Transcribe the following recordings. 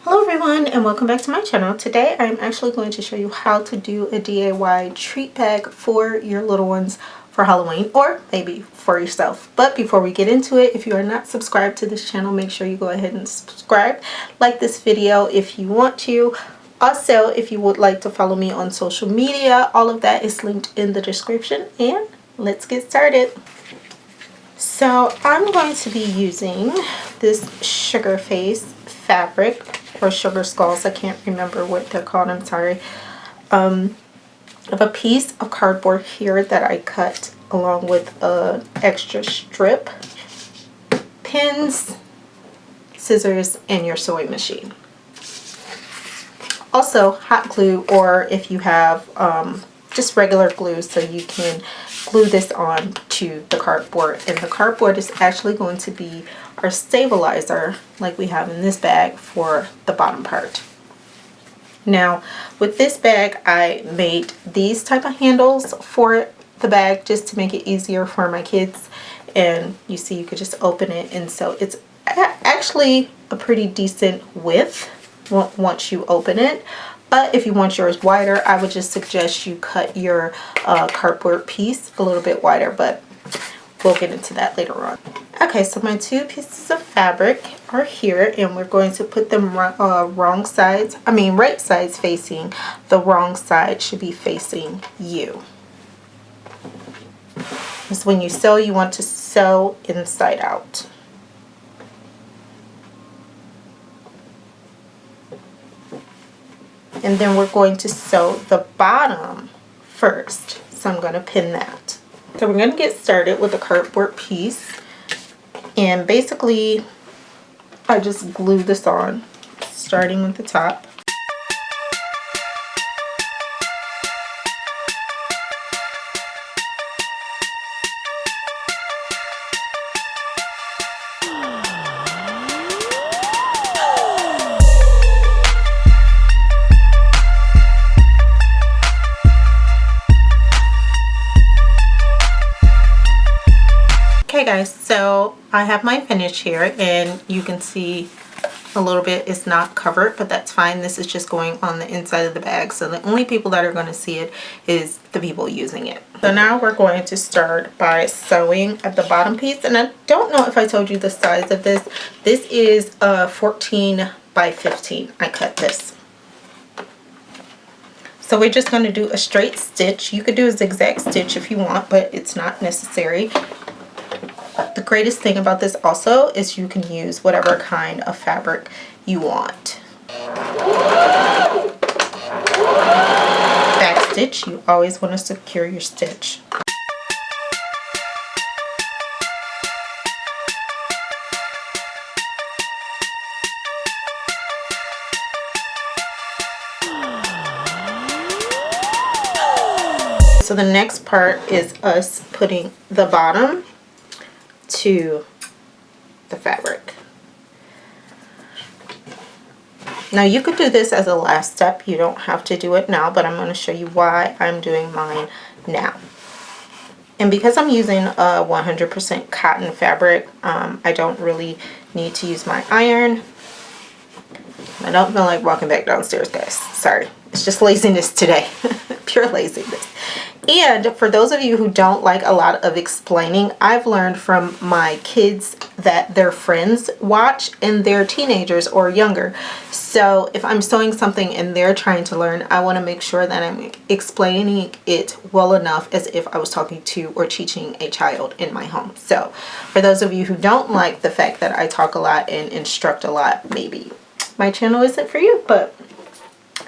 Hello everyone and welcome back to my channel. Today I'm actually going to show you how to do a DIY treat bag for your little ones for Halloween, or maybe for yourself. But before we get into it, if you are not subscribed to this channel, make sure you go ahead and subscribe. Like this video if you want to. Also, if you would like to follow me on social media, all of that is linked in the description, and let's get started. So I'm going to be using this sugar face fabric, or sugar skulls, I can't remember what they're called, I'm sorry. I have a piece of cardboard here that I cut along with an extra strip, pins, scissors, and your sewing machine. Also hot glue, or if you have just regular glue, so you can glue this on to the cardboard. And the cardboard is actually going to be our stabilizer, like we have in this bag, for the bottom part. Now with this bag, I made these type of handles for the bag just to make it easier for my kids. And you see, you could just open it, and so it's actually a pretty decent width once you open it. But if you want yours wider, I would just suggest you cut your cardboard piece a little bit wider, but we'll get into that later on. Okay, so my two pieces of fabric are here, and we're going to put them right sides facing. The wrong side should be facing you. Because when you sew, you want to sew inside out. And then we're going to sew the bottom first. So I'm going to pin that. So we're going to get started with a cardboard piece. And basically, I just glue this on, starting with the top. Okay guys, so I have my finish here, and you can see a little bit is not covered, but that's fine. This is just going on the inside of the bag, so the only people that are going to see it is the people using it. So now we're going to start by sewing at the bottom piece, and I don't know if I told you the size of this. This is 14 by 15. I cut this. So we're just going to do a straight stitch. You could do a zigzag stitch if you want, but it's not necessary. The greatest thing about this also is you can use whatever kind of fabric you want. Back stitch, you always want to secure your stitch. So the next part is us putting the bottom to the fabric. Now you could do this as a last step. You don't have to do it now, but I'm going to show you why I'm doing mine now. And because I'm using a 100% cotton fabric, I don't really need to use my iron. I don't feel like walking back downstairs, guys. Sorry. It's just laziness today. Pure laziness. And for those of you who don't like a lot of explaining, I've learned from my kids that their friends watch, and they're teenagers or younger. So if I'm sewing something and they're trying to learn, I want to make sure that I'm explaining it well enough as if I was talking to or teaching a child in my home. So for those of you who don't like the fact that I talk a lot and instruct a lot, maybe my channel isn't for you, but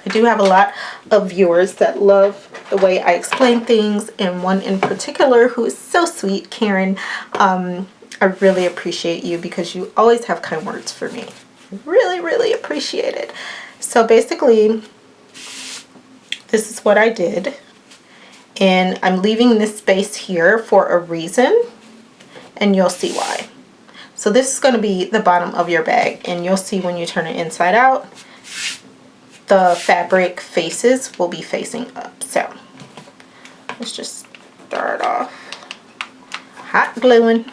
I do have a lot of viewers that love the way I explain things, and one in particular who is so sweet, Karen. I really appreciate you because you always have kind words for me. Really, really appreciate it. So basically, this is what I did, and I'm leaving this space here for a reason, and you'll see why. So this is going to be the bottom of your bag, and you'll see when you turn it inside out, the fabric faces will be facing up. So let's just start off hot gluing.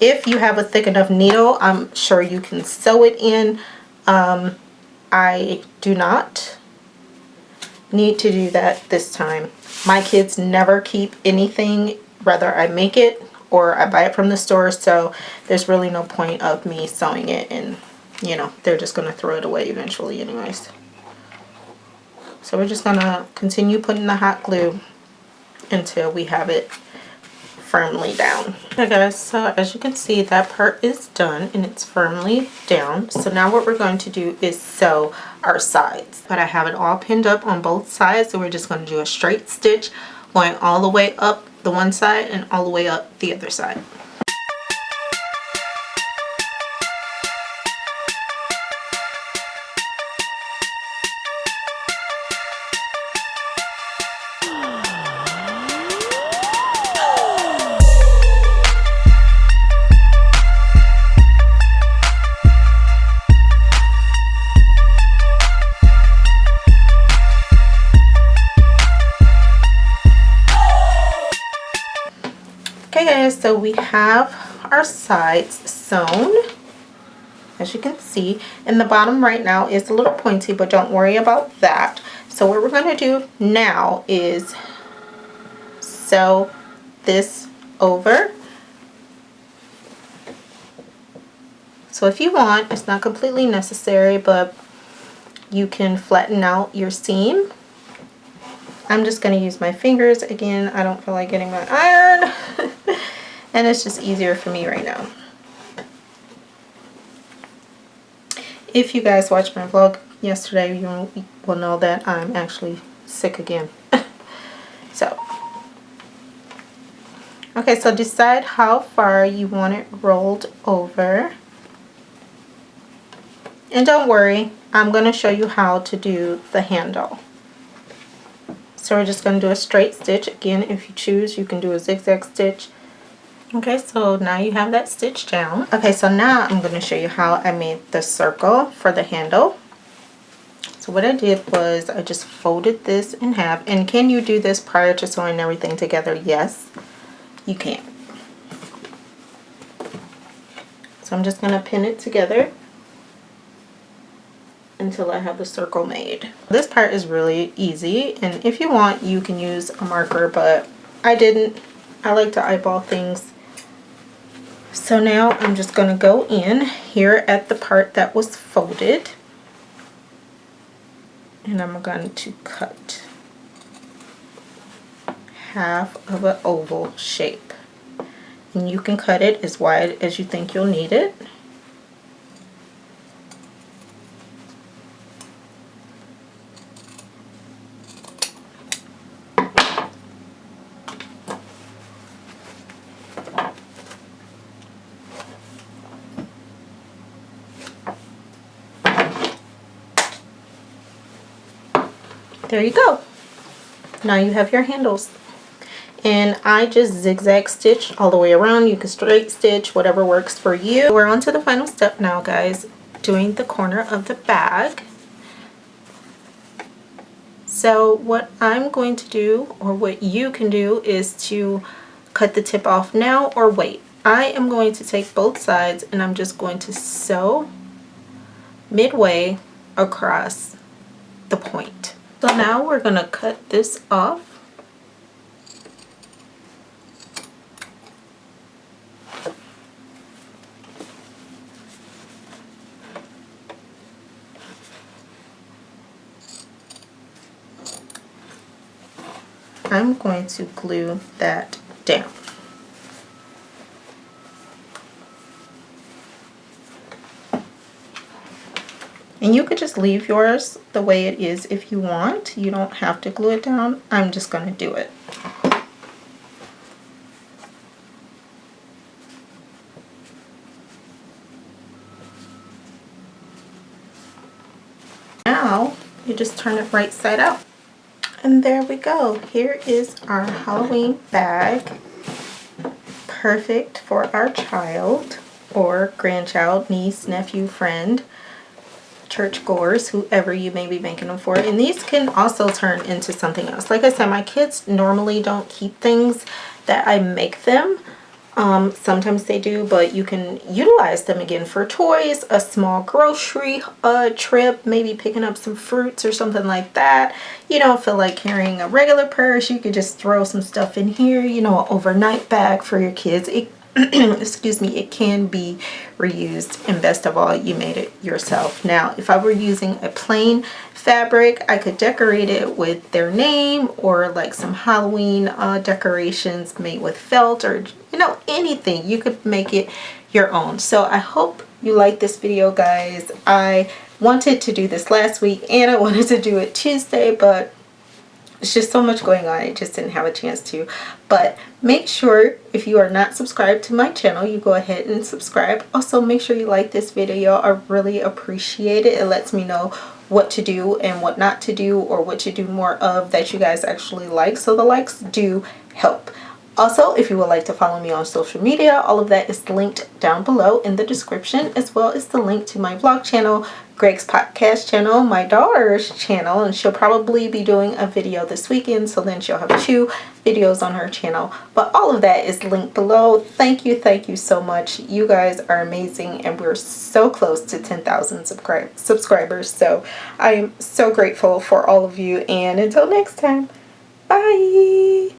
If you have a thick enough needle, I'm sure you can sew it in. I do not need to do that this time. My kids never keep anything, whether I make it or I buy it from the store, so there's really no point of me sewing it, and you know, they're just going to throw it away eventually anyways. So we're just going to continue putting the hot glue until we have it firmly down. Okay guys, so as you can see, that part is done and it's firmly down. So now what we're going to do is sew our sides. But I have it all pinned up on both sides, so we're just going to do a straight stitch going all the way up the one side and all the way up the other side. Okay guys, so we have our sides sewn, as you can see, and the bottom right now is a little pointy, but don't worry about that. So what we're going to do now is sew this over. So if you want, it's not completely necessary, but you can flatten out your seam. I'm just going to use my fingers again. I don't feel like getting my iron. And it's just easier for me right now. If you guys watched my vlog yesterday, you will know that I'm actually sick again. So, okay, so decide how far you want it rolled over. And don't worry, I'm going to show you how to do the handle. So we're just going to do a straight stitch. Again, if you choose, you can do a zigzag stitch. Okay, so now you have that stitch down. Okay, so now I'm going to show you how I made the circle for the handle. So what I did was I just folded this in half. And can you do this prior to sewing everything together? Yes, you can. So I'm just going to pin it together until I have the circle made. This part is really easy, and if you want, you can use a marker, but I didn't. I like to eyeball things. So now I'm just going to go in here at the part that was folded, and I'm going to cut half of an oval shape, and you can cut it as wide as you think you'll need it. There you go. Now you have your handles. And I just zigzag stitch all the way around. You can straight stitch, whatever works for you. We're on to the final step now, guys, doing the corner of the bag. So what I'm going to do, or what you can do, is to cut the tip off now or wait. I am going to take both sides and I'm just going to sew midway across the point. So now we're going to cut this off. I'm going to glue that down. And you could just leave yours the way it is if you want. You don't have to glue it down. I'm just going to do it. Now you just turn it right side out. And there we go. Here is our Halloween bag. Perfect for our child or grandchild, niece, nephew, friend, church goers, whoever you may be making them for. And these can also turn into something else. Like I said, my kids normally don't keep things that I make them, Sometimes they do, but you can utilize them again for toys, a small grocery trip, maybe picking up some fruits or something like that. You don't feel like carrying a regular purse, you could just throw some stuff in here, you know, an overnight bag for your kids. It excuse me, it can be reused, and best of all, you made it yourself. Now, if I were using a plain fabric, I could decorate it with their name or like some Halloween decorations made with felt, or you know, anything. You could make it your own. So I hope you like this video, guys. I wanted to do this last week and I wanted to do it Tuesday, but it's just so much going on, I just didn't have a chance to. But make sure, if you are not subscribed to my channel, you go ahead and subscribe. Also, make sure you like this video. I really appreciate it. It lets me know what to do and what not to do, or what to do more of that you guys actually like. So the likes do help. Also, if you would like to follow me on social media, all of that is linked down below in the description, as well as the link to my vlog channel, Greg's podcast channel, my daughter's channel, and she'll probably be doing a video this weekend, so then she'll have 2 videos on her channel. But all of that is linked below. Thank you so much. You guys are amazing, and we're so close to 10,000 subscribers. So I am so grateful for all of you, and until next time, bye.